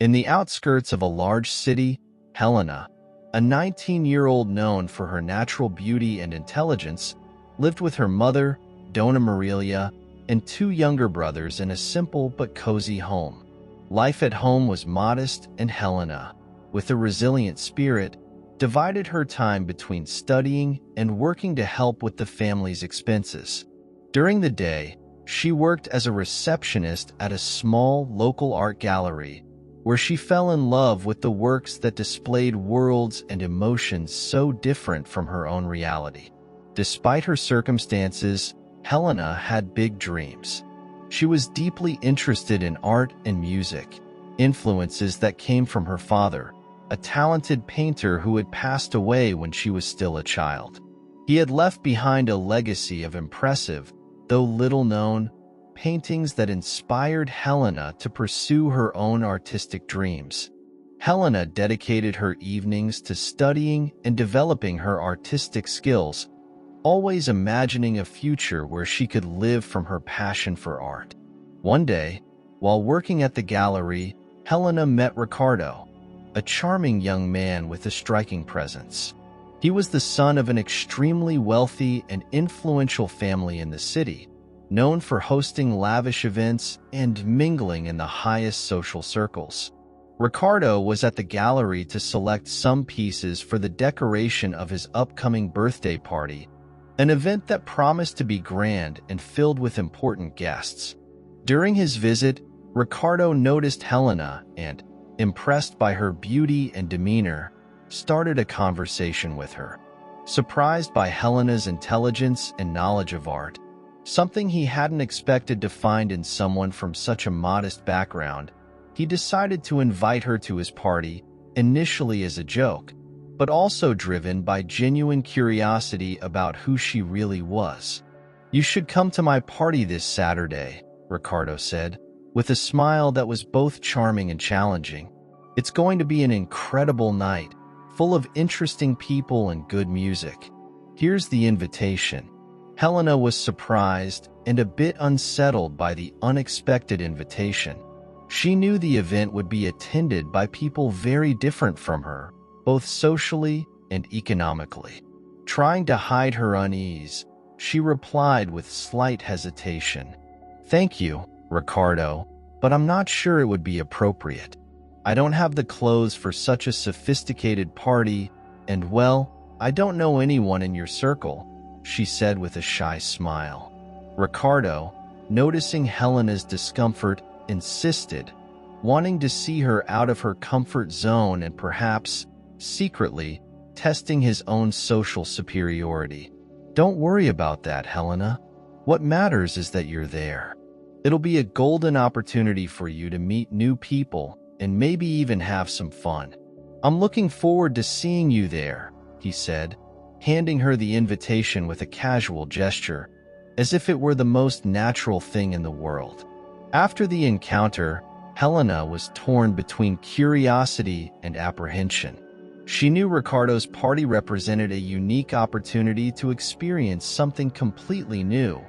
In the outskirts of a large city, Helena, a 19-year-old known for her natural beauty and intelligence, lived with her mother, Donna Marilia, and two younger brothers in a simple but cozy home. Life at home was modest, and Helena, with a resilient spirit, divided her time between studying and working to help with the family's expenses. During the day, she worked as a receptionist at a small local art gallery, where she fell in love with the works that displayed worlds and emotions so different from her own reality. Despite her circumstances, Helena had big dreams. She was deeply interested in art and music, influences that came from her father, a talented painter who had passed away when she was still a child. He had left behind a legacy of impressive, though little-known, paintings that inspired Helena to pursue her own artistic dreams. Helena dedicated her evenings to studying and developing her artistic skills, always imagining a future where she could live from her passion for art. One day, while working at the gallery, Helena met Ricardo, a charming young man with a striking presence. He was the son of an extremely wealthy and influential family in the city, known for hosting lavish events and mingling in the highest social circles. Ricardo was at the gallery to select some pieces for the decoration of his upcoming birthday party, an event that promised to be grand and filled with important guests. During his visit, Ricardo noticed Helena and, impressed by her beauty and demeanor, started a conversation with her. Surprised by Helena's intelligence and knowledge of art, something he hadn't expected to find in someone from such a modest background, he decided to invite her to his party, initially as a joke, but also driven by genuine curiosity about who she really was. "You should come to my party this Saturday," Ricardo said, with a smile that was both charming and challenging. "It's going to be an incredible night, full of interesting people and good music. Here's the invitation." Helena was surprised and a bit unsettled by the unexpected invitation. She knew the event would be attended by people very different from her, both socially and economically. Trying to hide her unease, she replied with slight hesitation, "Thank you, Ricardo, but I'm not sure it would be appropriate. I don't have the clothes for such a sophisticated party, and well, I don't know anyone in your circle," she said with a shy smile. Ricardo, noticing Helena's discomfort, insisted, wanting to see her out of her comfort zone and perhaps, secretly, testing his own social superiority. "Don't worry about that, Helena. What matters is that you're there. It'll be a golden opportunity for you to meet new people and maybe even have some fun. I'm looking forward to seeing you there," he said, handing her the invitation with a casual gesture, as if it were the most natural thing in the world. After the encounter, Helena was torn between curiosity and apprehension. She knew Ricardo's party represented a unique opportunity to experience something completely new,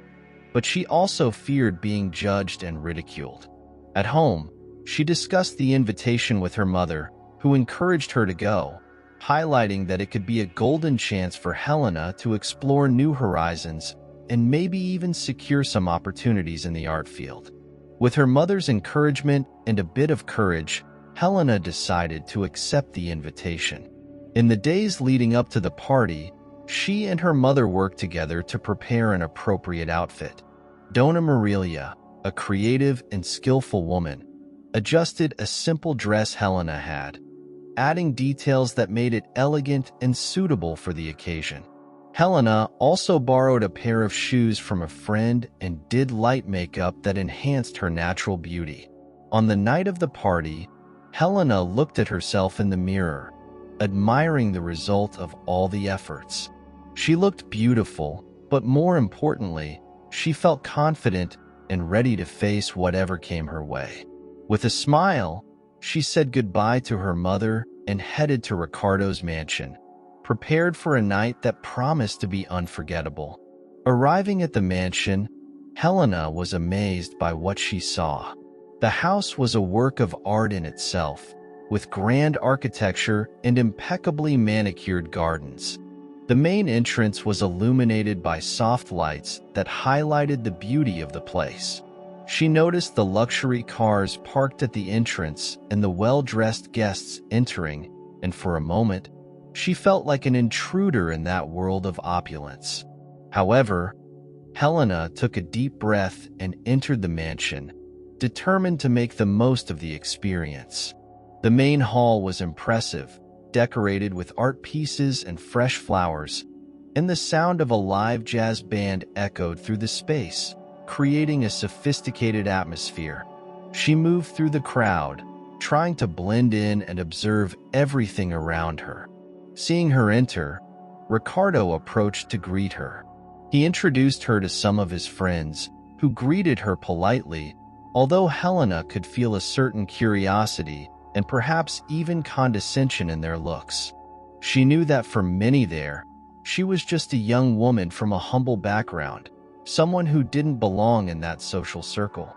but she also feared being judged and ridiculed. At home, she discussed the invitation with her mother, who encouraged her to go, highlighting that it could be a golden chance for Helena to explore new horizons and maybe even secure some opportunities in the art field. With her mother's encouragement and a bit of courage, Helena decided to accept the invitation. In the days leading up to the party, she and her mother worked together to prepare an appropriate outfit. Donna Marilia, a creative and skillful woman, adjusted a simple dress Helena had, adding details that made it elegant and suitable for the occasion. Helena also borrowed a pair of shoes from a friend and did light makeup that enhanced her natural beauty. On the night of the party, Helena looked at herself in the mirror, admiring the result of all the efforts. She looked beautiful, but more importantly, she felt confident and ready to face whatever came her way. With a smile, she said goodbye to her mother and headed to Ricardo's mansion, prepared for a night that promised to be unforgettable. Arriving at the mansion, Helena was amazed by what she saw. The house was a work of art in itself, with grand architecture and impeccably manicured gardens. The main entrance was illuminated by soft lights that highlighted the beauty of the place. She noticed the luxury cars parked at the entrance and the well-dressed guests entering, and for a moment, she felt like an intruder in that world of opulence. However, Helena took a deep breath and entered the mansion, determined to make the most of the experience. The main hall was impressive, decorated with art pieces and fresh flowers, and the sound of a live jazz band echoed through the space, creating a sophisticated atmosphere. She moved through the crowd, trying to blend in and observe everything around her. Seeing her enter, Ricardo approached to greet her. He introduced her to some of his friends, who greeted her politely, although Helena could feel a certain curiosity and perhaps even condescension in their looks. She knew that for many there, she was just a young woman from a humble background, someone who didn't belong in that social circle.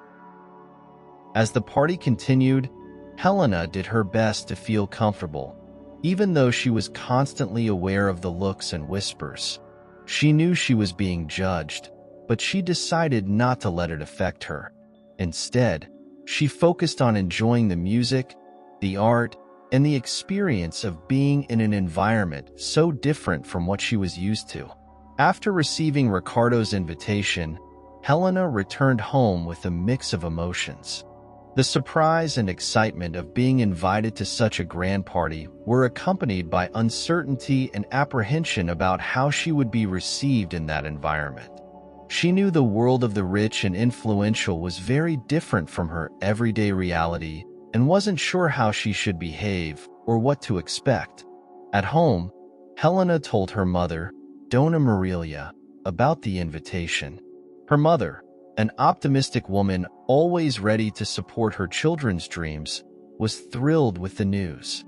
As the party continued, Helena did her best to feel comfortable, even though she was constantly aware of the looks and whispers. She knew she was being judged, but she decided not to let it affect her. Instead, she focused on enjoying the music, the art, and the experience of being in an environment so different from what she was used to. After receiving Ricardo's invitation, Helena returned home with a mix of emotions. The surprise and excitement of being invited to such a grand party were accompanied by uncertainty and apprehension about how she would be received in that environment. She knew the world of the rich and influential was very different from her everyday reality and wasn't sure how she should behave or what to expect. At home, Helena told her mother, Dona Marilia, about the invitation. Her mother, an optimistic woman always ready to support her children's dreams, was thrilled with the news.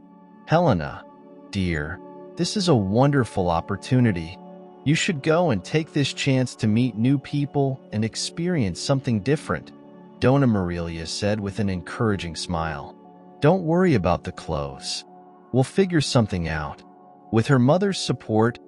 Helena, dear, this is a wonderful opportunity. You should go and take this chance to meet new people and experience something different, Dona Marilia said with an encouraging smile. Don't worry about the clothes. We'll figure something out. With her mother's support,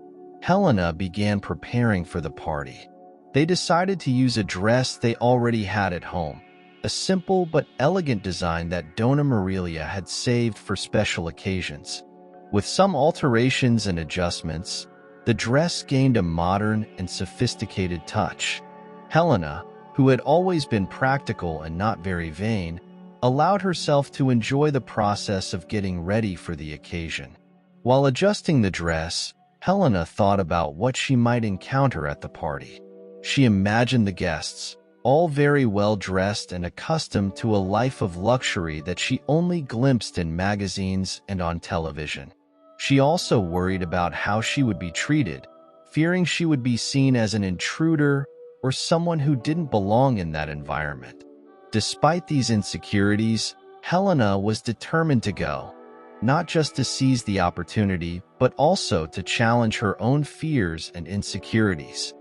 Helena began preparing for the party. They decided to use a dress they already had at home, a simple but elegant design that Dona Marilia had saved for special occasions. With some alterations and adjustments, the dress gained a modern and sophisticated touch. Helena, who had always been practical and not very vain, allowed herself to enjoy the process of getting ready for the occasion. While adjusting the dress, Helena thought about what she might encounter at the party. She imagined the guests, all very well dressed and accustomed to a life of luxury that she only glimpsed in magazines and on television. She also worried about how she would be treated, fearing she would be seen as an intruder or someone who didn't belong in that environment. Despite these insecurities, Helena was determined to go, not just to seize the opportunity, but also to challenge her own fears and insecurities.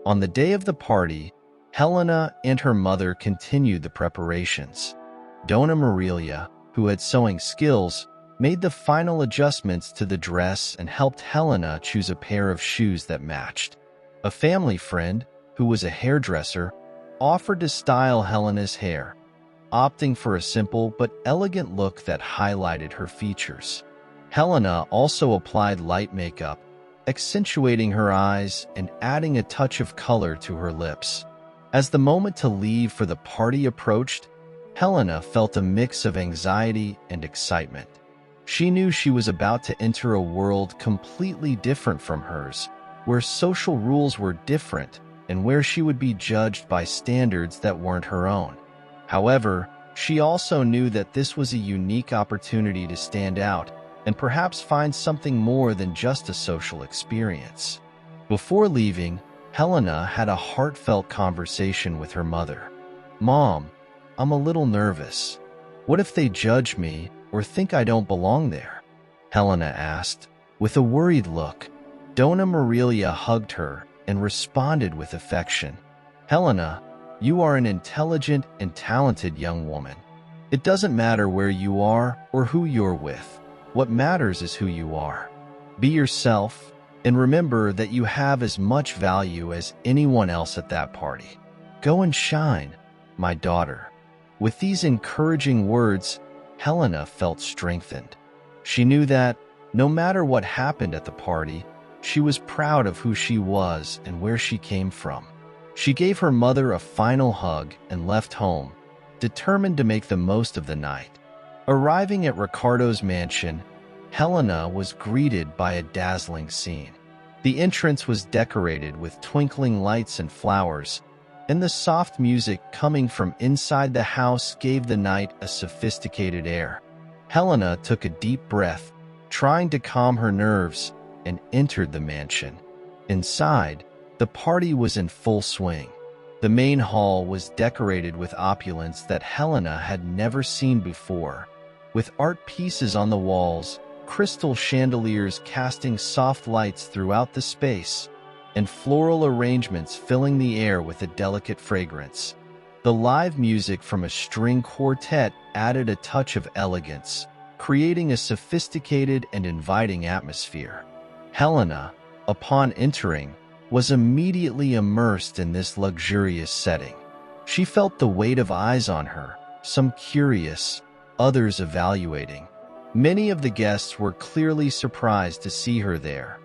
On the day of the party, Helena and her mother continued the preparations. Dona Marilia, who had sewing skills, made the final adjustments to the dress and helped Helena choose a pair of shoes that matched. A family friend, who was a hairdresser, offered to style Helena's hair, opting for a simple but elegant look that highlighted her features. Helena also applied light makeup, accentuating her eyes and adding a touch of color to her lips. As the moment to leave for the party approached, Helena felt a mix of anxiety and excitement. She knew she was about to enter a world completely different from hers, where social rules were different and where she would be judged by standards that weren't her own. However, she also knew that this was a unique opportunity to stand out and perhaps find something more than just a social experience. Before leaving, Helena had a heartfelt conversation with her mother. Mom, I'm a little nervous. What if they judge me or think I don't belong there? Helena asked, with a worried look. Dona Marilia hugged her and responded with affection. Helena, you are an intelligent and talented young woman. It doesn't matter where you are or who you're with. What matters is who you are. Be yourself, and remember that you have as much value as anyone else at that party. Go and shine, my daughter." With these encouraging words, Helena felt strengthened. She knew that, no matter what happened at the party, she was proud of who she was and where she came from. She gave her mother a final hug and left home, determined to make the most of the night. Arriving at Ricardo's mansion, Helena was greeted by a dazzling scene. The entrance was decorated with twinkling lights and flowers, and the soft music coming from inside the house gave the night a sophisticated air. Helena took a deep breath, trying to calm her nerves, and entered the mansion. Inside, the party was in full swing. The main hall was decorated with opulence that Helena had never seen before, with art pieces on the walls, crystal chandeliers casting soft lights throughout the space, and floral arrangements filling the air with a delicate fragrance. The live music from a string quartet added a touch of elegance, creating a sophisticated and inviting atmosphere. Helena, upon entering, was immediately immersed in this luxurious setting. She felt the weight of eyes on her, some curious, others evaluating. Many of the guests were clearly surprised to see her there,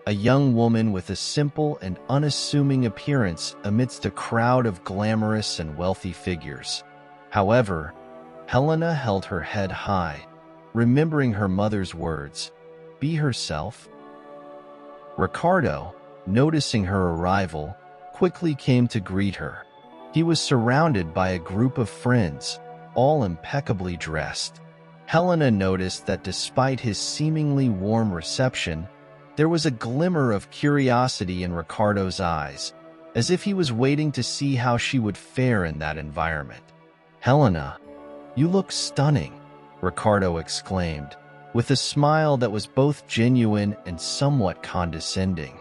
a young woman with a simple and unassuming appearance amidst a crowd of glamorous and wealthy figures. However, Helena held her head high, remembering her mother's words, "Be herself." Ricardo, noticing her arrival, quickly came to greet her. He was surrounded by a group of friends, all impeccably dressed. Helena noticed that despite his seemingly warm reception, there was a glimmer of curiosity in Ricardo's eyes, as if he was waiting to see how she would fare in that environment. "Helena, you look stunning," Ricardo exclaimed, with a smile that was both genuine and somewhat condescending.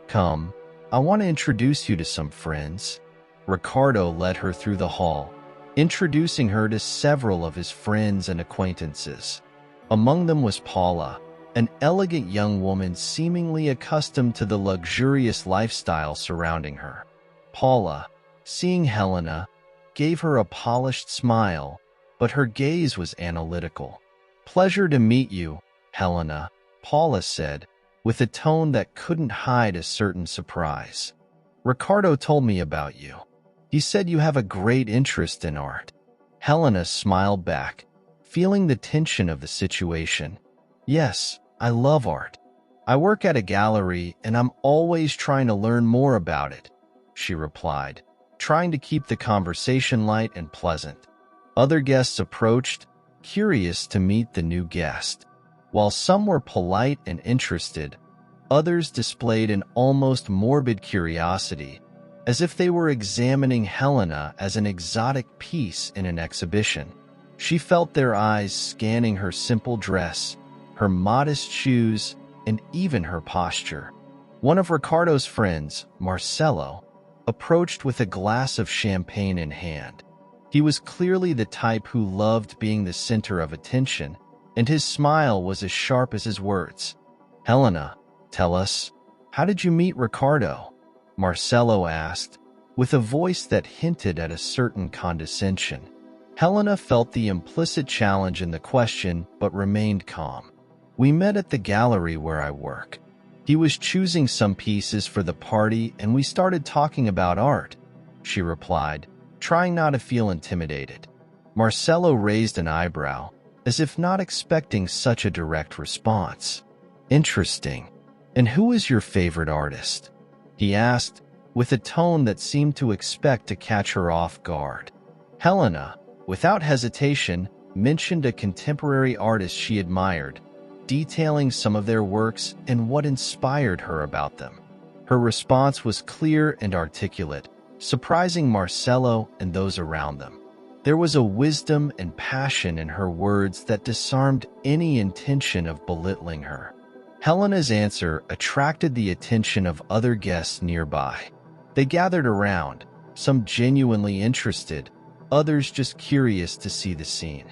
"Come, I want to introduce you to some friends." Ricardo led her through the hall, introducing her to several of his friends and acquaintances. Among them was Paula, an elegant young woman seemingly accustomed to the luxurious lifestyle surrounding her. Paula, seeing Helena, gave her a polished smile, but her gaze was analytical. "Pleasure to meet you, Helena," Paula said, with a tone that couldn't hide a certain surprise. "Ricardo told me about you. He said you have a great interest in art." Helena smiled back, feeling the tension of the situation. "Yes, I love art. I work at a gallery and I'm always trying to learn more about it," she replied, trying to keep the conversation light and pleasant. Other guests approached, curious to meet the new guest. While some were polite and interested, others displayed an almost morbid curiosity, as if they were examining Helena as an exotic piece in an exhibition. She felt their eyes scanning her simple dress, her modest shoes, and even her posture. One of Ricardo's friends, Marcelo, approached with a glass of champagne in hand. He was clearly the type who loved being the center of attention, and his smile was as sharp as his words. "Helena, tell us, how did you meet Ricardo?" Marcelo asked, with a voice that hinted at a certain condescension. Helena felt the implicit challenge in the question but remained calm. "We met at the gallery where I work. He was choosing some pieces for the party and we started talking about art," she replied, trying not to feel intimidated. Marcelo raised an eyebrow, as if not expecting such a direct response. "Interesting. And who is your favorite artist?" he asked, with a tone that seemed to expect to catch her off guard. Helena, without hesitation, mentioned a contemporary artist she admired, detailing some of their works and what inspired her about them. Her response was clear and articulate, surprising Marcelo and those around them. There was a wisdom and passion in her words that disarmed any intention of belittling her. Helena's answer attracted the attention of other guests nearby. They gathered around, some genuinely interested, others just curious to see the scene.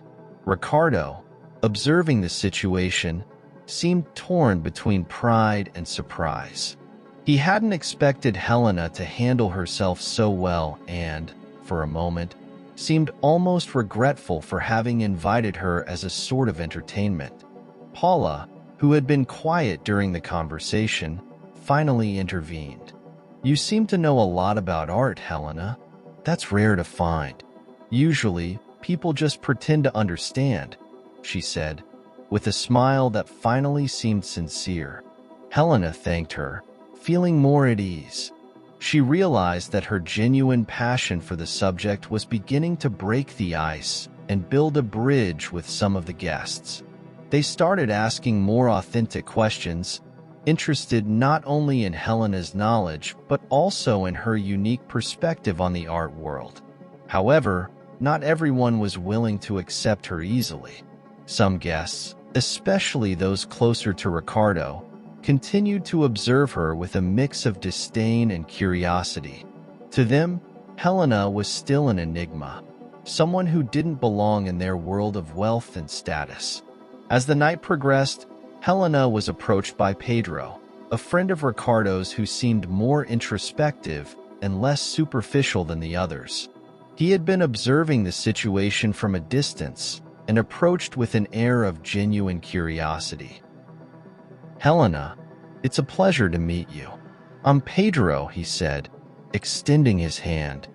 Ricardo, observing the situation, seemed torn between pride and surprise. He hadn't expected Helena to handle herself so well and, for a moment, seemed almost regretful for having invited her as a sort of entertainment. Paula, who had been quiet during the conversation, finally intervened. "You seem to know a lot about art, Helena. That's rare to find. Usually, people just pretend to understand," she said, with a smile that finally seemed sincere. Helena thanked her, feeling more at ease. She realized that her genuine passion for the subject was beginning to break the ice and build a bridge with some of the guests. They started asking more authentic questions, interested not only in Helena's knowledge but also in her unique perspective on the art world. However, not everyone was willing to accept her easily. Some guests, especially those closer to Ricardo, continued to observe her with a mix of disdain and curiosity. To them, Helena was still an enigma, someone who didn't belong in their world of wealth and status. As the night progressed, Helena was approached by Pedro, a friend of Ricardo's who seemed more introspective and less superficial than the others. He had been observing the situation from a distance and approached with an air of genuine curiosity. "Helena, it's a pleasure to meet you. I'm Pedro," he said, extending his hand.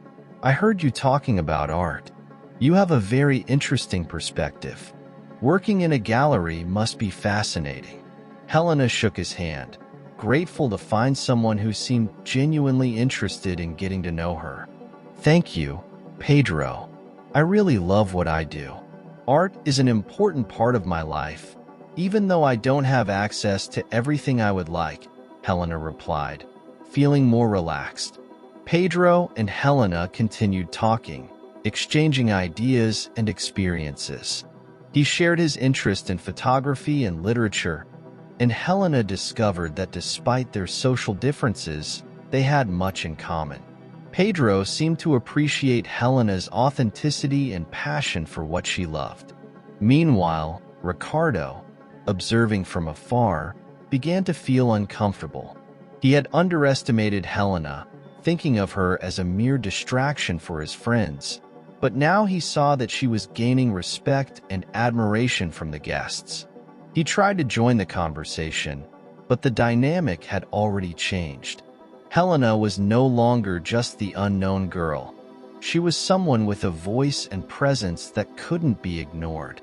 "I heard you talking about art. You have a very interesting perspective. Working in a gallery must be fascinating." Helena shook his hand, grateful to find someone who seemed genuinely interested in getting to know her. "Thank you, Pedro. I really love what I do. Art is an important part of my life, even though I don't have access to everything I would like," Helena replied, feeling more relaxed. Pedro and Helena continued talking, exchanging ideas and experiences. He shared his interest in photography and literature, and Helena discovered that despite their social differences, they had much in common. Pedro seemed to appreciate Helena's authenticity and passion for what she loved. Meanwhile, Ricardo, observing from afar, began to feel uncomfortable. He had underestimated Helena, thinking of her as a mere distraction for his friends, but now he saw that she was gaining respect and admiration from the guests. He tried to join the conversation, but the dynamic had already changed. Helena was no longer just the unknown girl. She was someone with a voice and presence that couldn't be ignored.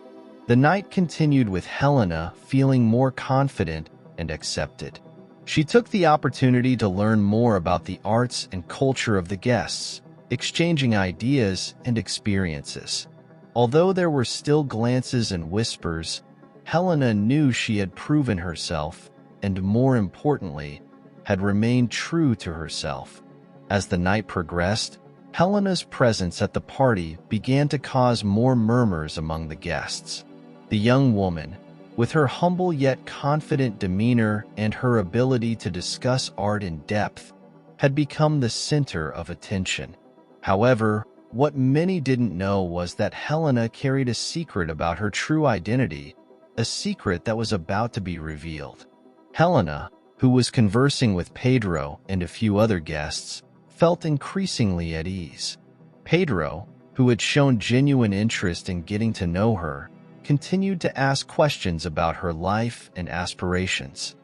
The night continued with Helena feeling more confident and accepted. She took the opportunity to learn more about the arts and culture of the guests, exchanging ideas and experiences. Although there were still glances and whispers, Helena knew she had proven herself, and more importantly, had remained true to herself. As the night progressed, Helena's presence at the party began to cause more murmurs among the guests. The young woman, with her humble yet confident demeanor and her ability to discuss art in depth, had become the center of attention. However, what many didn't know was that Helena carried a secret about her true identity, a secret that was about to be revealed. Helena, who was conversing with Pedro and a few other guests, felt increasingly at ease. Pedro, who had shown genuine interest in getting to know her, continued to ask questions about her life and aspirations.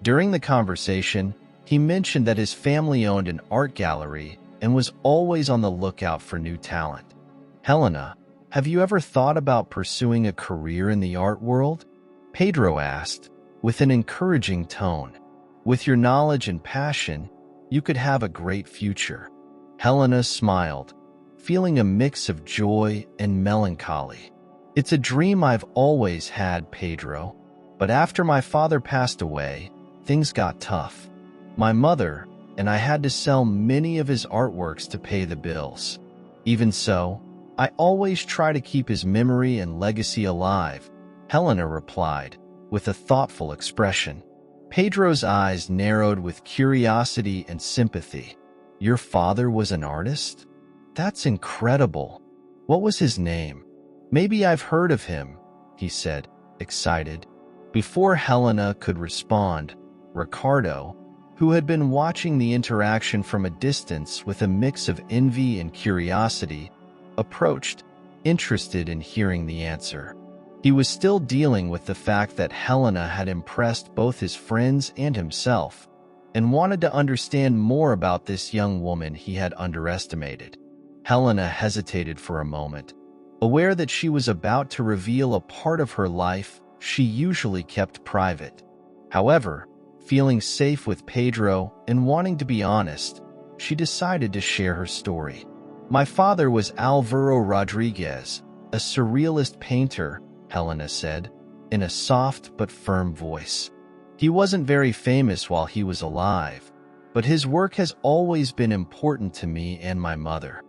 During the conversation, he mentioned that his family owned an art gallery and was always on the lookout for new talent. "Helena, have you ever thought about pursuing a career in the art world?" Pedro asked, with an encouraging tone. "With your knowledge and passion, you could have a great future." Helena smiled, feeling a mix of joy and melancholy. "It's a dream I've always had, Pedro, but after my father passed away, things got tough. My mother and I had to sell many of his artworks to pay the bills. Even so, I always try to keep his memory and legacy alive," Helena replied, with a thoughtful expression. Pedro's eyes narrowed with curiosity and sympathy. "Your father was an artist? That's incredible. What was his name?" Maybe I've heard of him, he said, excited. Before Helena could respond, Ricardo, who had been watching the interaction from a distance with a mix of envy and curiosity, approached, interested in hearing the answer. He was still dealing with the fact that Helena had impressed both his friends and himself, and wanted to understand more about this young woman he had underestimated. Helena hesitated for a moment, aware that she was about to reveal a part of her life she usually kept private. However, feeling safe with Pedro and wanting to be honest, she decided to share her story. My father was Alvaro Rodriguez, a surrealist painter, Helena said, in a soft but firm voice. He wasn't very famous while he was alive, but his work has always been important to me and my mother.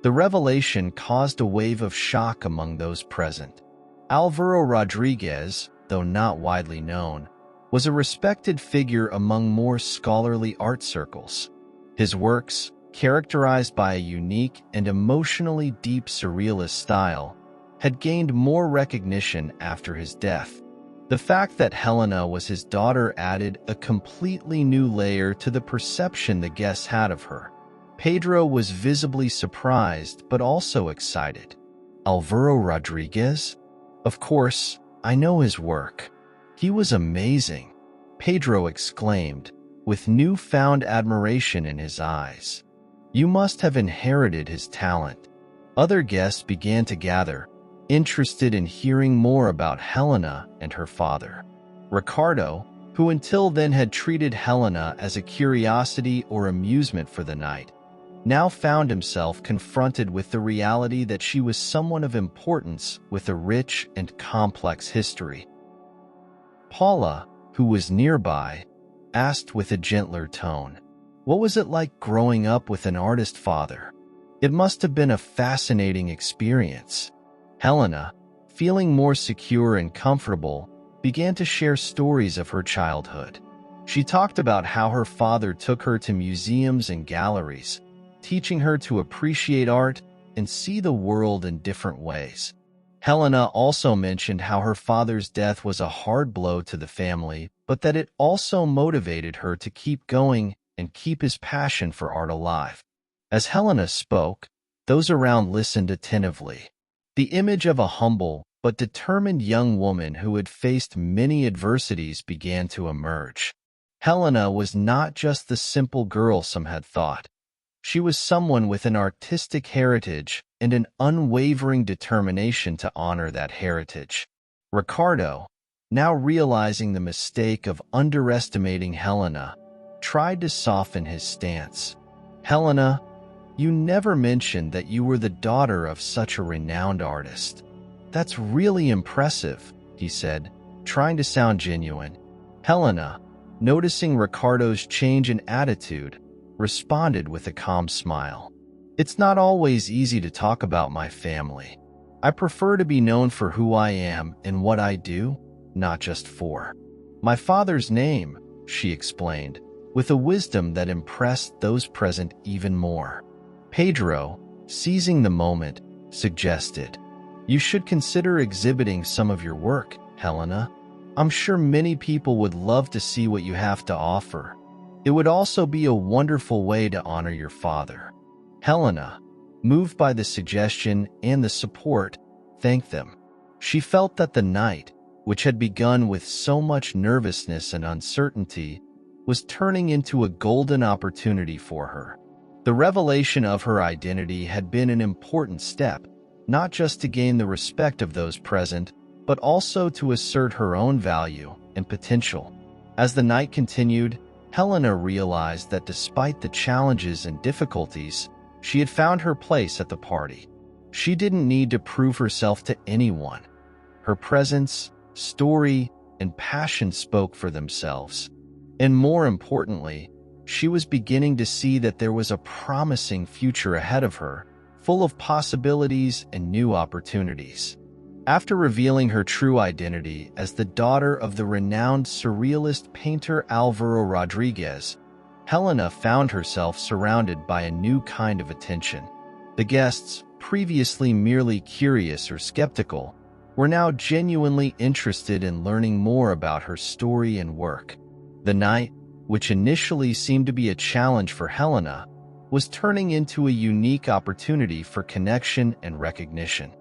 The revelation caused a wave of shock among those present. Alvaro Rodriguez, though not widely known, was a respected figure among more scholarly art circles. His works, characterized by a unique and emotionally deep surrealist style, had gained more recognition after his death. The fact that Helena was his daughter added a completely new layer to the perception the guests had of her. Pedro was visibly surprised but also excited. Alvaro Rodriguez? Of course, I know his work. He was amazing, Pedro exclaimed, with newfound admiration in his eyes. You must have inherited his talent. Other guests began to gather, interested in hearing more about Helena and her father. Ricardo, who until then had treated Helena as a curiosity or amusement for the night, now found himself confronted with the reality that she was someone of importance with a rich and complex history. Paula, who was nearby, asked with a gentler tone, "What was it like growing up with an artist father?" "It must have been a fascinating experience." Helena, feeling more secure and comfortable, began to share stories of her childhood. She talked about how her father took her to museums and galleries, teaching her to appreciate art and see the world in different ways. Helena also mentioned how her father's death was a hard blow to the family, but that it also motivated her to keep going and keep his passion for art alive. As Helena spoke, those around listened attentively. The image of a humble but determined young woman who had faced many adversities began to emerge. Helena was not just the simple girl some had thought. She was someone with an artistic heritage and an unwavering determination to honor that heritage. Ricardo, now realizing the mistake of underestimating Helena, tried to soften his stance. "Helena, you never mentioned that you were the daughter of such a renowned artist. That's really impressive," he said, trying to sound genuine. Helena, noticing Ricardo's change in attitude, responded with a calm smile. "It's not always easy to talk about my family. I prefer to be known for who I am and what I do, not just for my father's name," she explained, with a wisdom that impressed those present even more. Pedro, seizing the moment, suggested, "You should consider exhibiting some of your work, Helena. I'm sure many people would love to see what you have to offer. It would also be a wonderful way to honor your father." Helena, moved by the suggestion and the support, thanked them. She felt that the night, which had begun with so much nervousness and uncertainty, was turning into a golden opportunity for her. The revelation of her identity had been an important step, not just to gain the respect of those present, but also to assert her own value and potential. As the night continued, Helena realized that despite the challenges and difficulties, she had found her place at the party. She didn't need to prove herself to anyone. Her presence, story, and passion spoke for themselves. And more importantly, she was beginning to see that there was a promising future ahead of her, full of possibilities and new opportunities. After revealing her true identity as the daughter of the renowned surrealist painter Alvaro Rodriguez, Helena found herself surrounded by a new kind of attention. The guests, previously merely curious or skeptical, were now genuinely interested in learning more about her story and work. The night, which initially seemed to be a challenge for Helena, was turning into a unique opportunity for connection and recognition.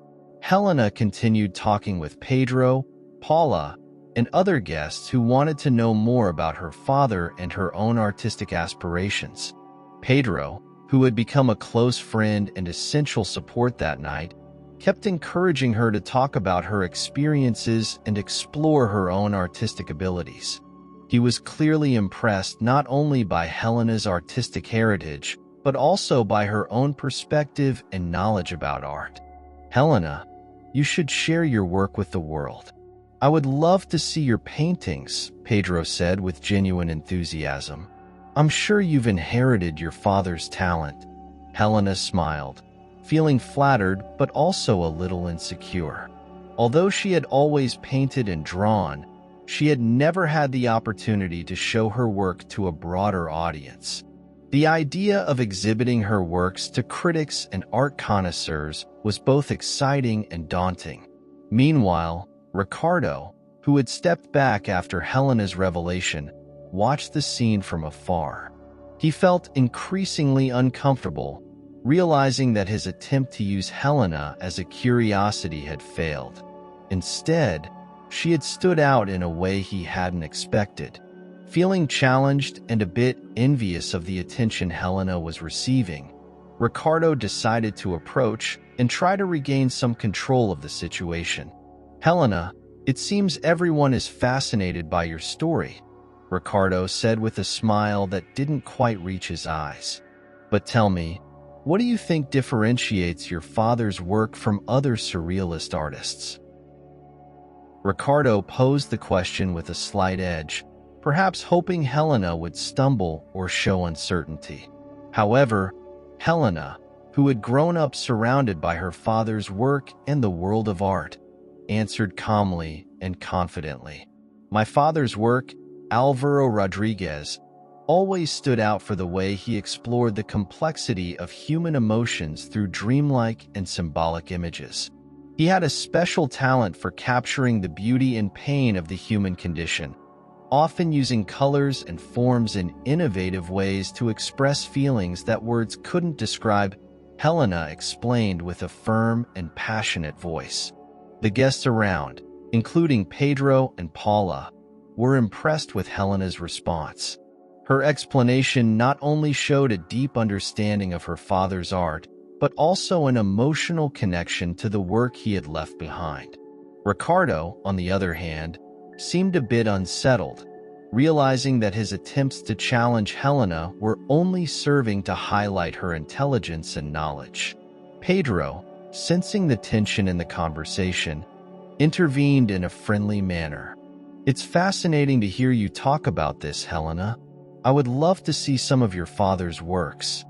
Helena continued talking with Pedro, Paula, and other guests who wanted to know more about her father and her own artistic aspirations. Pedro, who had become a close friend and essential support that night, kept encouraging her to talk about her experiences and explore her own artistic abilities. He was clearly impressed not only by Helena's artistic heritage, but also by her own perspective and knowledge about art. "Helena, you should share your work with the world. I would love to see your paintings," Pedro said with genuine enthusiasm. "I'm sure you've inherited your father's talent." Helena smiled, feeling flattered but also a little insecure. Although she had always painted and drawn, she had never had the opportunity to show her work to a broader audience. The idea of exhibiting her works to critics and art connoisseurs was both exciting and daunting. Meanwhile, Ricardo, who had stepped back after Helena's revelation, watched the scene from afar. He felt increasingly uncomfortable, realizing that his attempt to use Helena as a curiosity had failed. Instead, she had stood out in a way he hadn't expected. Feeling challenged and a bit envious of the attention Helena was receiving, Ricardo decided to approach and try to regain some control of the situation. "Helena, it seems everyone is fascinated by your story," Ricardo said with a smile that didn't quite reach his eyes. "But tell me, what do you think differentiates your father's work from other surrealist artists?" Ricardo posed the question with a slight edge, perhaps hoping Helena would stumble or show uncertainty. However, Helena, who had grown up surrounded by her father's work and the world of art, answered calmly and confidently. "My father's work, Alvaro Rodriguez, always stood out for the way he explored the complexity of human emotions through dreamlike and symbolic images. He had a special talent for capturing the beauty and pain of the human condition, often using colors and forms in innovative ways to express feelings that words couldn't describe," Helena explained with a firm and passionate voice. The guests around, including Pedro and Paula, were impressed with Helena's response. Her explanation not only showed a deep understanding of her father's art, but also an emotional connection to the work he had left behind. Ricardo, on the other hand, seemed a bit unsettled, realizing that his attempts to challenge Helena were only serving to highlight her intelligence and knowledge. Pedro, sensing the tension in the conversation, intervened in a friendly manner. "It's fascinating to hear you talk about this, Helena. I would love to see some of your father's works.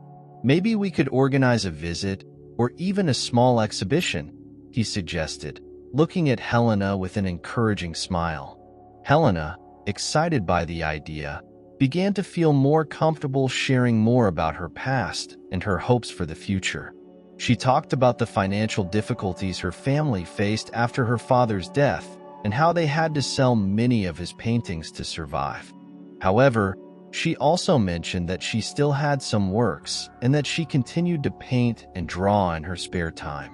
Maybe we could organize a visit or even a small exhibition," he suggested, looking at Helena with an encouraging smile. Helena, excited by the idea, began to feel more comfortable sharing more about her past and her hopes for the future. She talked about the financial difficulties her family faced after her father's death and how they had to sell many of his paintings to survive. However, she also mentioned that she still had some works and that she continued to paint and draw in her spare time.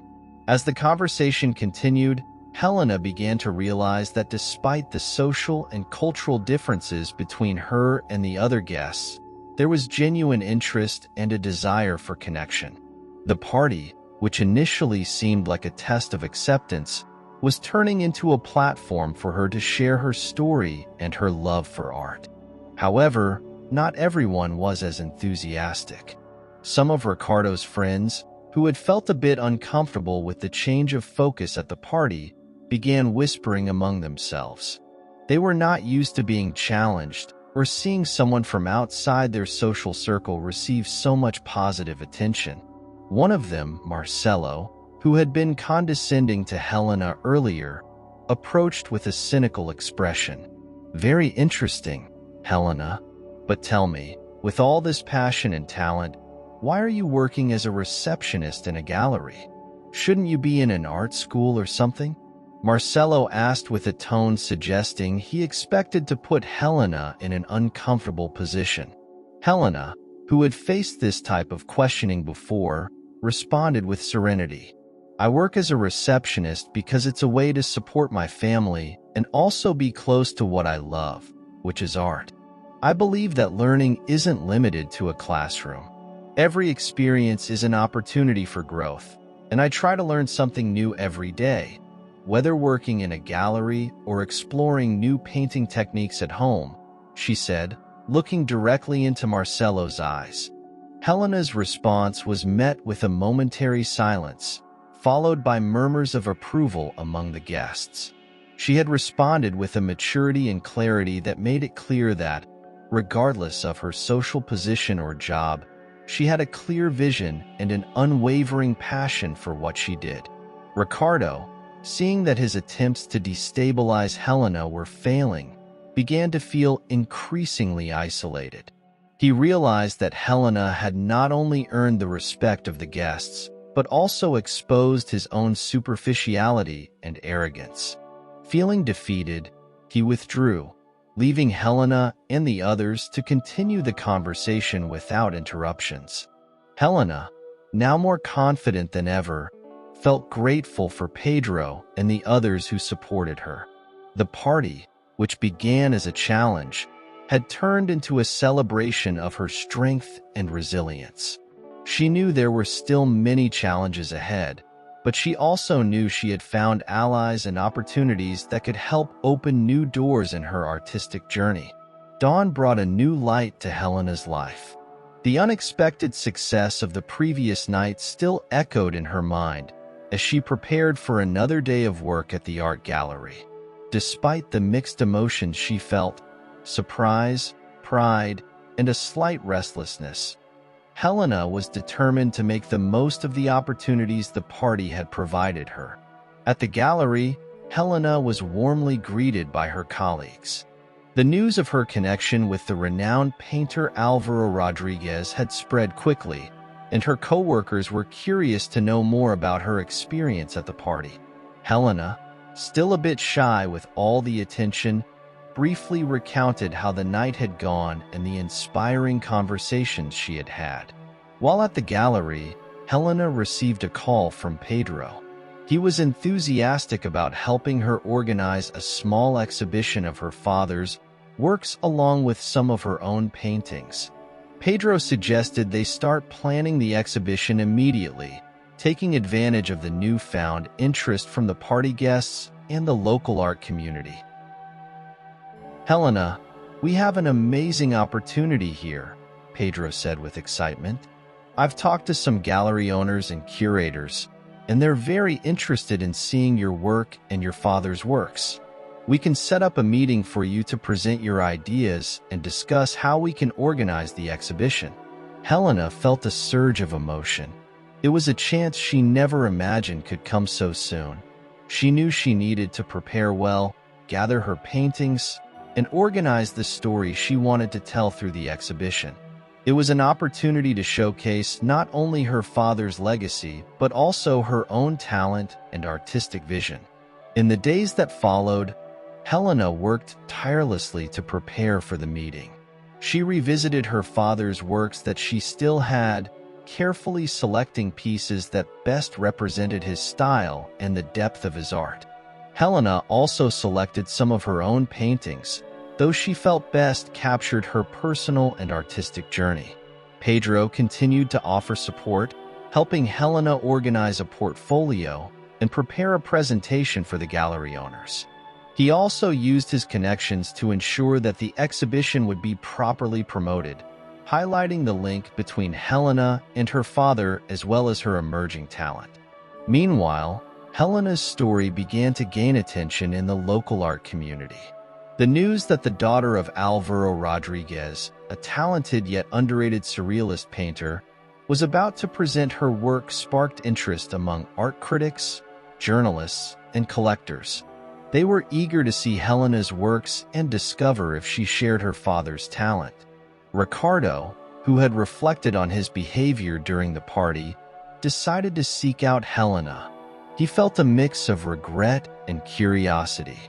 As the conversation continued, Helena began to realize that despite the social and cultural differences between her and the other guests, there was genuine interest and a desire for connection. The party, which initially seemed like a test of acceptance, was turning into a platform for her to share her story and her love for art. However, not everyone was as enthusiastic. Some of Ricardo's friends, who had felt a bit uncomfortable with the change of focus at the party, began whispering among themselves. They were not used to being challenged or seeing someone from outside their social circle receive so much positive attention. One of them, Marcelo, who had been condescending to Helena earlier, approached with a cynical expression. "Very interesting, Helena. But tell me, with all this passion and talent, why are you working as a receptionist in a gallery?" Shouldn't you be in an art school or something? Marcelo asked with a tone suggesting he expected to put Helena in an uncomfortable position. Helena, who had faced this type of questioning before, responded with serenity. I work as a receptionist because it's a way to support my family and also be close to what I love, which is art. I believe that learning isn't limited to a classroom. Every experience is an opportunity for growth, and I try to learn something new every day, whether working in a gallery or exploring new painting techniques at home, she said, looking directly into Marcelo's eyes. Helena's response was met with a momentary silence, followed by murmurs of approval among the guests. She had responded with a maturity and clarity that made it clear that, regardless of her social position or job, she had a clear vision and an unwavering passion for what she did. Ricardo, seeing that his attempts to destabilize Helena were failing, began to feel increasingly isolated. He realized that Helena had not only earned the respect of the guests, but also exposed his own superficiality and arrogance. Feeling defeated, he withdrew, leaving Helena and the others to continue the conversation without interruptions. Helena, now more confident than ever, felt grateful for Pedro and the others who supported her. The party, which began as a challenge, had turned into a celebration of her strength and resilience. She knew there were still many challenges ahead, but she also knew she had found allies and opportunities that could help open new doors in her artistic journey. Dawn brought a new light to Helena's life. The unexpected success of the previous night still echoed in her mind as she prepared for another day of work at the art gallery. Despite the mixed emotions she felt, surprise, pride, and a slight restlessness, Helena was determined to make the most of the opportunities the party had provided her. At the gallery, Helena was warmly greeted by her colleagues. The news of her connection with the renowned painter Alvaro Rodriguez had spread quickly, and her co-workers were curious to know more about her experience at the party. Helena, still a bit shy with all the attention, briefly recounted how the night had gone and the inspiring conversations she had had. While at the gallery, Helena received a call from Pedro. He was enthusiastic about helping her organize a small exhibition of her father's works along with some of her own paintings. Pedro suggested they start planning the exhibition immediately, taking advantage of the newfound interest from the party guests and the local art community. Helena, we have an amazing opportunity here, Pedro said with excitement. I've talked to some gallery owners and curators, and they're very interested in seeing your work and your father's works. We can set up a meeting for you to present your ideas and discuss how we can organize the exhibition. Helena felt a surge of emotion. It was a chance she never imagined could come so soon. She knew she needed to prepare well, gather her paintings, and organize the story she wanted to tell through the exhibition. It was an opportunity to showcase not only her father's legacy, but also her own talent and artistic vision. In the days that followed, Helena worked tirelessly to prepare for the meeting. She revisited her father's works that she still had, carefully selecting pieces that best represented his style and the depth of his art. Helena also selected some of her own paintings, though she felt best captured her personal and artistic journey. Pedro continued to offer support, helping Helena organize a portfolio and prepare a presentation for the gallery owners. He also used his connections to ensure that the exhibition would be properly promoted, highlighting the link between Helena and her father as well as her emerging talent. Meanwhile, Helena's story began to gain attention in the local art community. The news that the daughter of Alvaro Rodriguez, a talented yet underrated surrealist painter, was about to present her work sparked interest among art critics, journalists, and collectors. They were eager to see Helena's works and discover if she shared her father's talent. Ricardo, who had reflected on his behavior during the party, decided to seek out Helena. He felt a mix of regret and curiosity.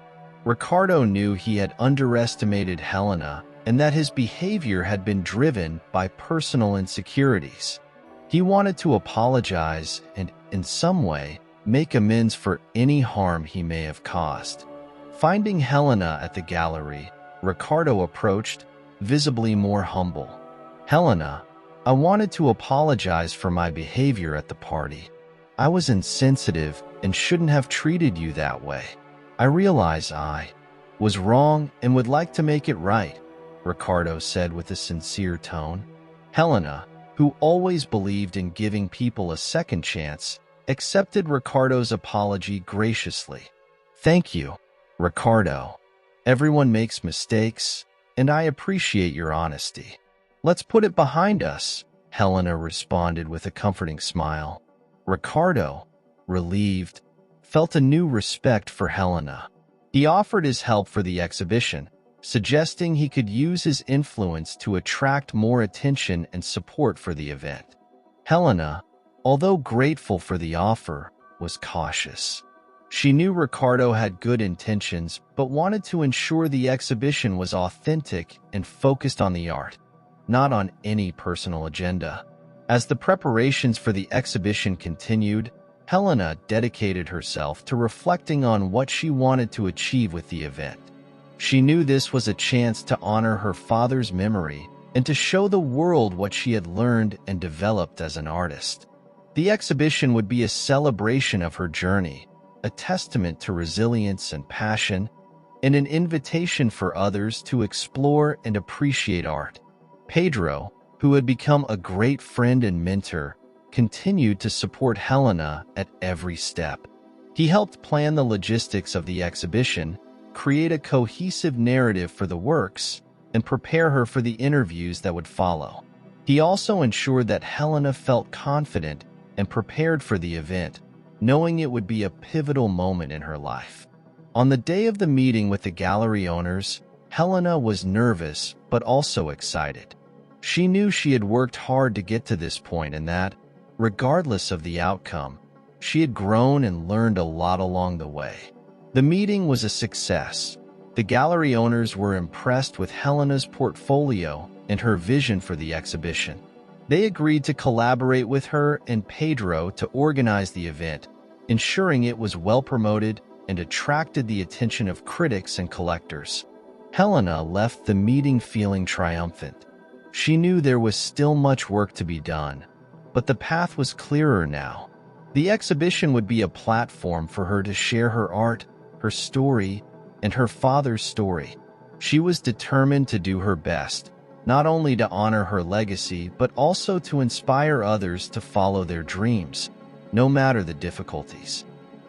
Ricardo knew he had underestimated Helena and that his behavior had been driven by personal insecurities. He wanted to apologize and, in some way, make amends for any harm he may have caused. Finding Helena at the gallery, Ricardo approached, visibly more humble. "Helena, I wanted to apologize for my behavior at the party. I was insensitive and shouldn't have treated you that way. I realize I was wrong and would like to make it right," Ricardo said with a sincere tone. Helena, who always believed in giving people a second chance, accepted Ricardo's apology graciously. "Thank you, Ricardo. Everyone makes mistakes, and I appreciate your honesty. Let's put it behind us," Helena responded with a comforting smile. Ricardo, relieved, felt a new respect for Helena. He offered his help for the exhibition, suggesting he could use his influence to attract more attention and support for the event. Helena, although grateful for the offer, was cautious. She knew Ricardo had good intentions but wanted to ensure the exhibition was authentic and focused on the art, not on any personal agenda. As the preparations for the exhibition continued, Helena dedicated herself to reflecting on what she wanted to achieve with the event. She knew this was a chance to honor her father's memory and to show the world what she had learned and developed as an artist. The exhibition would be a celebration of her journey, a testament to resilience and passion, and an invitation for others to explore and appreciate art. Pedro, who had become a great friend and mentor, continued to support Helena at every step. He helped plan the logistics of the exhibition, create a cohesive narrative for the works, and prepare her for the interviews that would follow. He also ensured that Helena felt confident and prepared for the event, knowing it would be a pivotal moment in her life. On the day of the meeting with the gallery owners, Helena was nervous but also excited. She knew she had worked hard to get to this point and that, regardless of the outcome, she had grown and learned a lot along the way. The meeting was a success. The gallery owners were impressed with Helena's portfolio and her vision for the exhibition. They agreed to collaborate with her and Pedro to organize the event, ensuring it was well promoted and attracted the attention of critics and collectors. Helena left the meeting feeling triumphant. She knew there was still much work to be done, but the path was clearer now. The exhibition would be a platform for her to share her art, her story, and her father's story. She was determined to do her best, not only to honor her legacy, but also to inspire others to follow their dreams, no matter the difficulties.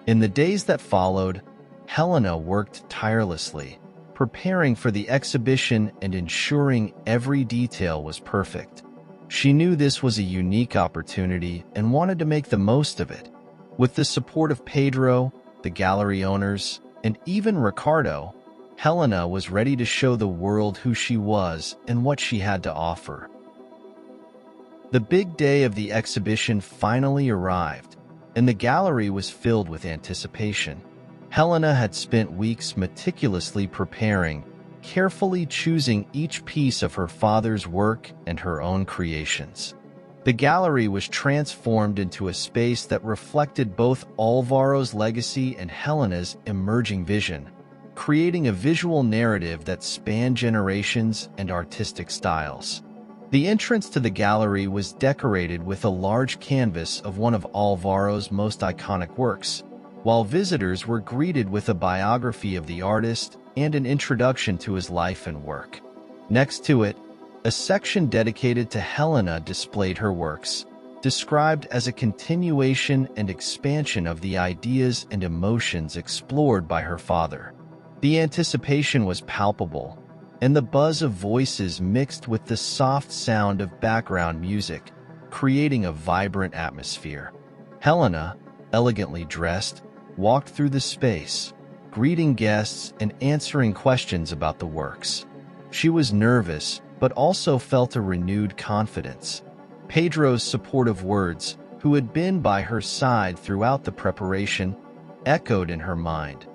In the days that followed, Helena worked tirelessly, preparing for the exhibition and ensuring every detail was perfect. She knew this was a unique opportunity and wanted to make the most of it. With the support of Pedro, the gallery owners, and even Ricardo, Helena was ready to show the world who she was and what she had to offer. The big day of the exhibition finally arrived, and the gallery was filled with anticipation. Helena had spent weeks meticulously preparing, carefully choosing each piece of her father's work and her own creations. The gallery was transformed into a space that reflected both Alvaro's legacy and Helena's emerging vision, creating a visual narrative that spanned generations and artistic styles. The entrance to the gallery was decorated with a large canvas of one of Alvaro's most iconic works, while visitors were greeted with a biography of the artist and an introduction to his life and work. Next to it, a section dedicated to Helena displayed her works, described as a continuation and expansion of the ideas and emotions explored by her father. The anticipation was palpable, and the buzz of voices mixed with the soft sound of background music, creating a vibrant atmosphere. Helena, elegantly dressed, walked through the space, greeting guests and answering questions about the works. She was nervous, but also felt a renewed confidence. Pedro's supportive words, who had been by her side throughout the preparation, echoed in her mind,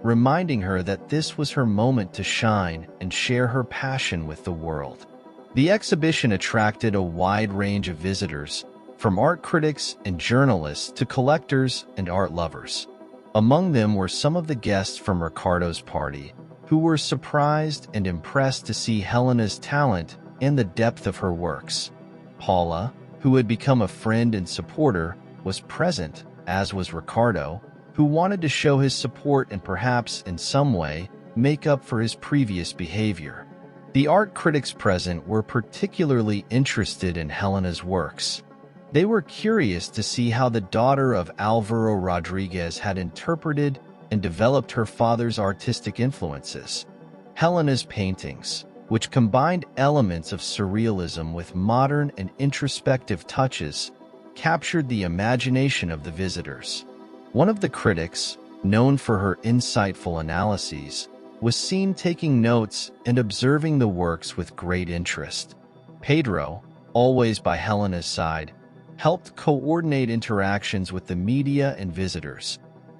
reminding her that this was her moment to shine and share her passion with the world. The exhibition attracted a wide range of visitors, from art critics and journalists to collectors and art lovers. Among them were some of the guests from Ricardo's party, who were surprised and impressed to see Helena's talent and the depth of her works. Paula, who had become a friend and supporter, was present, as was Ricardo, who wanted to show his support and perhaps, in some way, make up for his previous behavior. The art critics present were particularly interested in Helena's works. They were curious to see how the daughter of Alvaro Rodriguez had interpreted and developed her father's artistic influences. Helena's paintings, which combined elements of surrealism with modern and introspective touches, captured the imagination of the visitors. One of the critics, known for her insightful analyses, was seen taking notes and observing the works with great interest. Pedro, always by Helena's side, helped coordinate interactions with the media and visitors,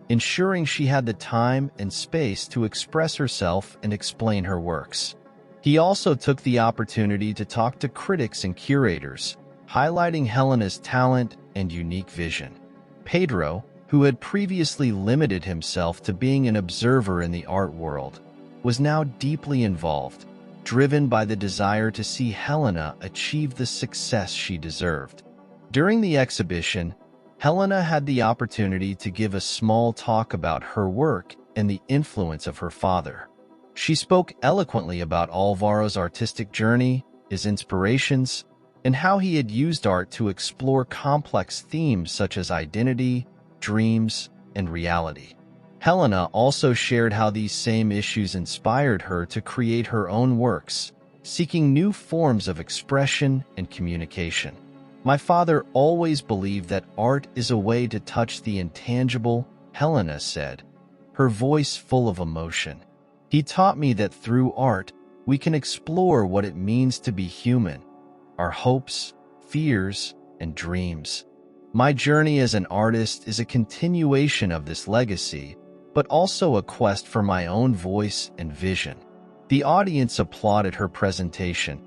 ensuring she had the time and space to express herself and explain her works. He also took the opportunity to talk to critics and curators, highlighting Helena's talent and unique vision. Pedro, who had previously limited himself to being an observer in the art world, was now deeply involved, driven by the desire to see Helena achieve the success she deserved. During the exhibition, Helena had the opportunity to give a small talk about her work and the influence of her father. She spoke eloquently about Alvaro's artistic journey, his inspirations, and how he had used art to explore complex themes such as identity, dreams, and reality. Helena also shared how these same issues inspired her to create her own works, seeking new forms of expression and communication. My father always believed that art is a way to touch the intangible, Helena said, her voice full of emotion. He taught me that through art, we can explore what it means to be human, our hopes, fears, and dreams. My journey as an artist is a continuation of this legacy, but also a quest for my own voice and vision. The audience applauded her presentation,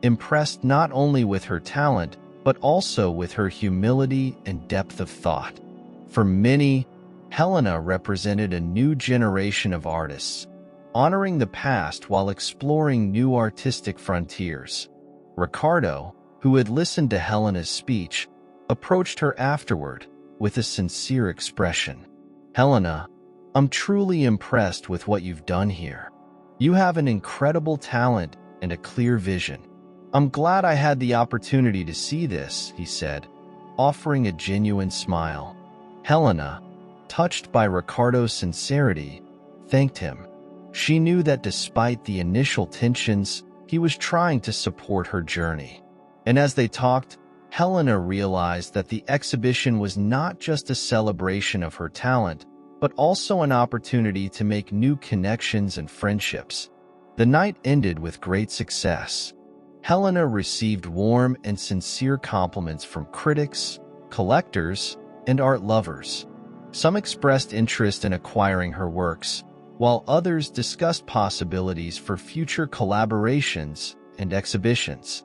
impressed not only with her talent, but also with her humility and depth of thought. For many, Helena represented a new generation of artists, honoring the past while exploring new artistic frontiers. Ricardo, who had listened to Helena's speech, approached her afterward with a sincere expression. Helena, I'm truly impressed with what you've done here. You have an incredible talent and a clear vision. I'm glad I had the opportunity to see this, he said, offering a genuine smile. Helena, touched by Ricardo's sincerity, thanked him. She knew that despite the initial tensions, he was trying to support her journey. And as they talked, Helena realized that the exhibition was not just a celebration of her talent, but also an opportunity to make new connections and friendships. The night ended with great success. Helena received warm and sincere compliments from critics, collectors, and art lovers. Some expressed interest in acquiring her works, while others discussed possibilities for future collaborations and exhibitions.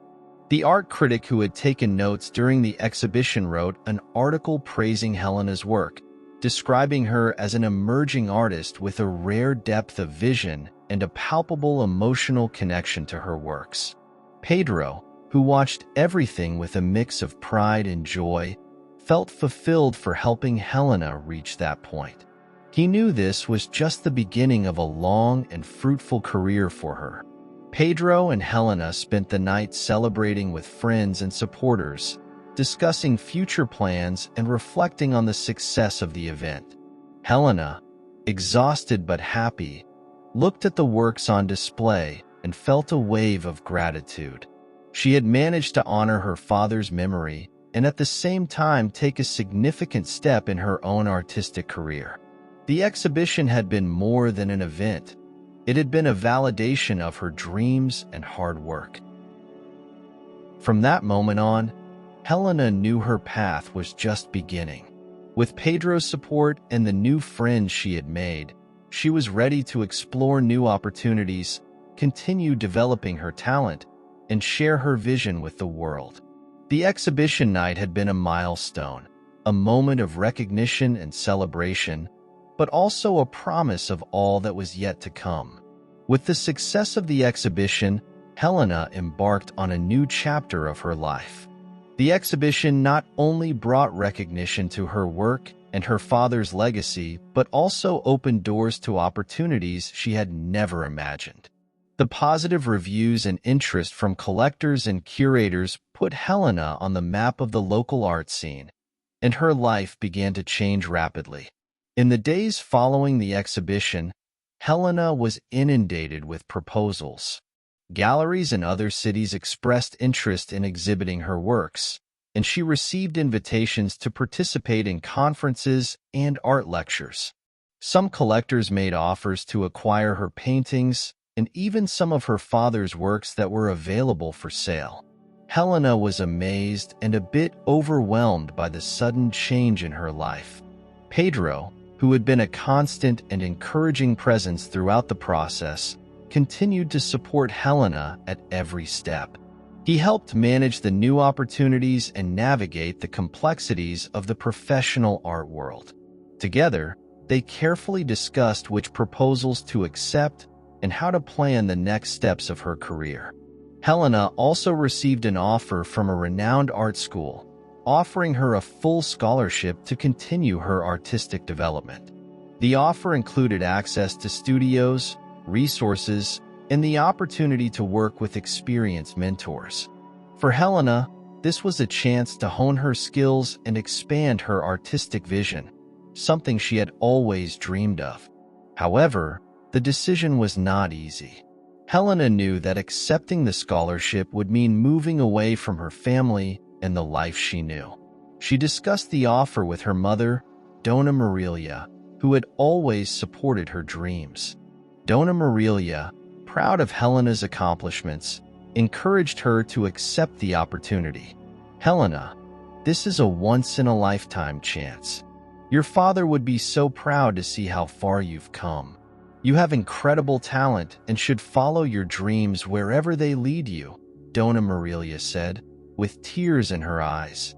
The art critic who had taken notes during the exhibition wrote an article praising Helena's work, describing her as an emerging artist with a rare depth of vision and a palpable emotional connection to her works. Pedro, who watched everything with a mix of pride and joy, felt fulfilled for helping Helena reach that point. He knew this was just the beginning of a long and fruitful career for her. Pedro and Helena spent the night celebrating with friends and supporters, discussing future plans and reflecting on the success of the event. Helena, exhausted but happy, looked at the works on display and felt a wave of gratitude. She had managed to honor her father's memory and at the same time take a significant step in her own artistic career. The exhibition had been more than an event. It had been a validation of her dreams and hard work. From that moment on, Helena knew her path was just beginning. With Pedro's support and the new friends she had made, she was ready to explore new opportunities, continue developing her talent, and share her vision with the world. The exhibition night had been a milestone, a moment of recognition and celebration, but also a promise of all that was yet to come. With the success of the exhibition, Helena embarked on a new chapter of her life. The exhibition not only brought recognition to her work and her father's legacy, but also opened doors to opportunities she had never imagined. The positive reviews and interest from collectors and curators put Helena on the map of the local art scene, and her life began to change rapidly. In the days following the exhibition, Helena was inundated with proposals. Galleries in other cities expressed interest in exhibiting her works, and she received invitations to participate in conferences and art lectures. Some collectors made offers to acquire her paintings and even some of her father's works that were available for sale. Helena was amazed and a bit overwhelmed by the sudden change in her life. Pedro, who had been a constant and encouraging presence throughout the process, continued to support Helena at every step. He helped manage the new opportunities and navigate the complexities of the professional art world. Together, they carefully discussed which proposals to accept and how to plan the next steps of her career. Helena also received an offer from a renowned art school, offering her a full scholarship to continue her artistic development. The offer included access to studios, resources, and the opportunity to work with experienced mentors. For Helena, this was a chance to hone her skills and expand her artistic vision, something she had always dreamed of. However, the decision was not easy. Helena knew that accepting the scholarship would mean moving away from her family and the life she knew. She discussed the offer with her mother, Dona Marilia, who had always supported her dreams. Dona Marilia, proud of Helena's accomplishments, encouraged her to accept the opportunity. "Helena, this is a once-in-a-lifetime chance. Your father would be so proud to see how far you've come. You have incredible talent and should follow your dreams wherever they lead you," Dona Marilia said, with tears in her eyes.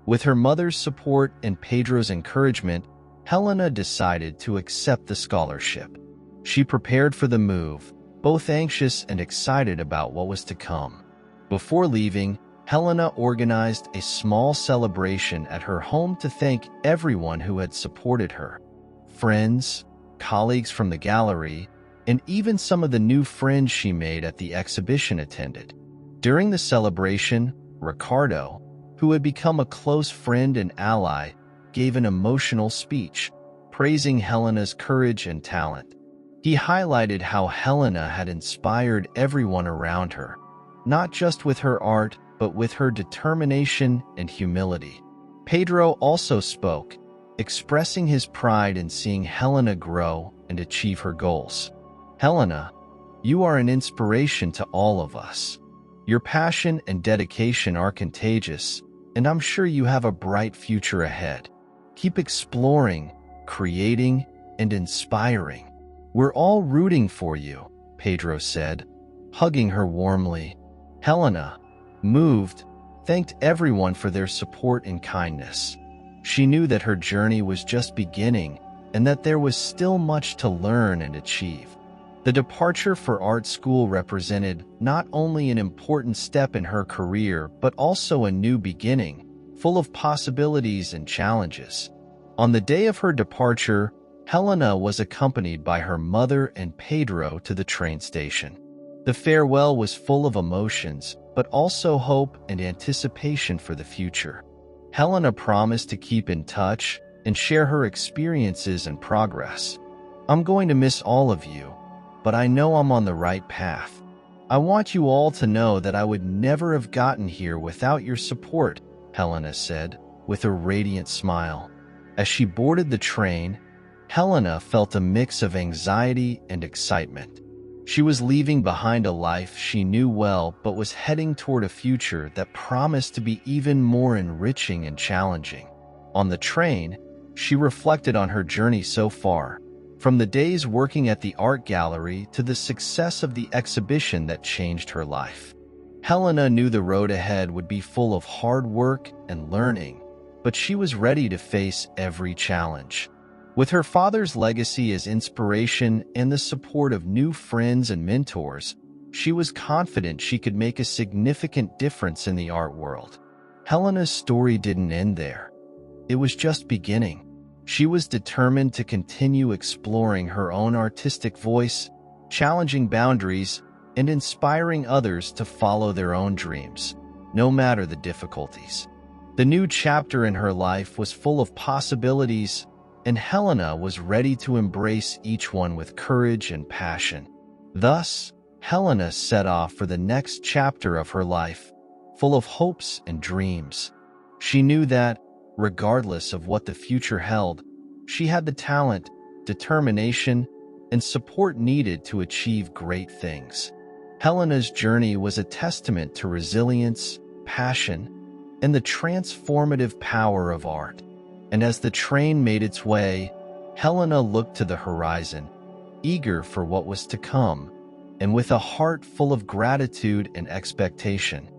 With her mother's support and Pedro's encouragement, Helena decided to accept the scholarship. She prepared for the move, both anxious and excited about what was to come. Before leaving, Helena organized a small celebration at her home to thank everyone who had supported her. Friends, colleagues from the gallery, and even some of the new friends she made at the exhibition attended. During the celebration, Ricardo, who had become a close friend and ally, gave an emotional speech, praising Helena's courage and talent. He highlighted how Helena had inspired everyone around her, not just with her art, but with her determination and humility. Pedro also spoke, expressing his pride in seeing Helena grow and achieve her goals. "Helena, you are an inspiration to all of us. Your passion and dedication are contagious, and I'm sure you have a bright future ahead. Keep exploring, creating, and inspiring. We're all rooting for you," Pedro said, hugging her warmly. Helena, moved, thanked everyone for their support and kindness. She knew that her journey was just beginning and that there was still much to learn and achieve. The departure for art school represented not only an important step in her career, but also a new beginning, full of possibilities and challenges. On the day of her departure, Helena was accompanied by her mother and Pedro to the train station. The farewell was full of emotions, but also hope and anticipation for the future. Helena promised to keep in touch and share her experiences and progress. "I'm going to miss all of you, but I know I'm on the right path. I want you all to know that I would never have gotten here without your support," Helena said, with a radiant smile. As she boarded the train, Helena felt a mix of anxiety and excitement. She was leaving behind a life she knew well, but was heading toward a future that promised to be even more enriching and challenging. On the train, she reflected on her journey so far, from the days working at the art gallery to the success of the exhibition that changed her life. Helena knew the road ahead would be full of hard work and learning, but she was ready to face every challenge. With her father's legacy as inspiration and the support of new friends and mentors, she was confident she could make a significant difference in the art world. Helena's story didn't end there. It was just beginning. She was determined to continue exploring her own artistic voice, challenging boundaries, and inspiring others to follow their own dreams, no matter the difficulties. The new chapter in her life was full of possibilities, and Helena was ready to embrace each one with courage and passion. Thus, Helena set off for the next chapter of her life, full of hopes and dreams. She knew that, regardless of what the future held, she had the talent, determination, and support needed to achieve great things. Helena's journey was a testament to resilience, passion, and the transformative power of art. And as the train made its way, Helena looked to the horizon, eager for what was to come, and with a heart full of gratitude and expectation.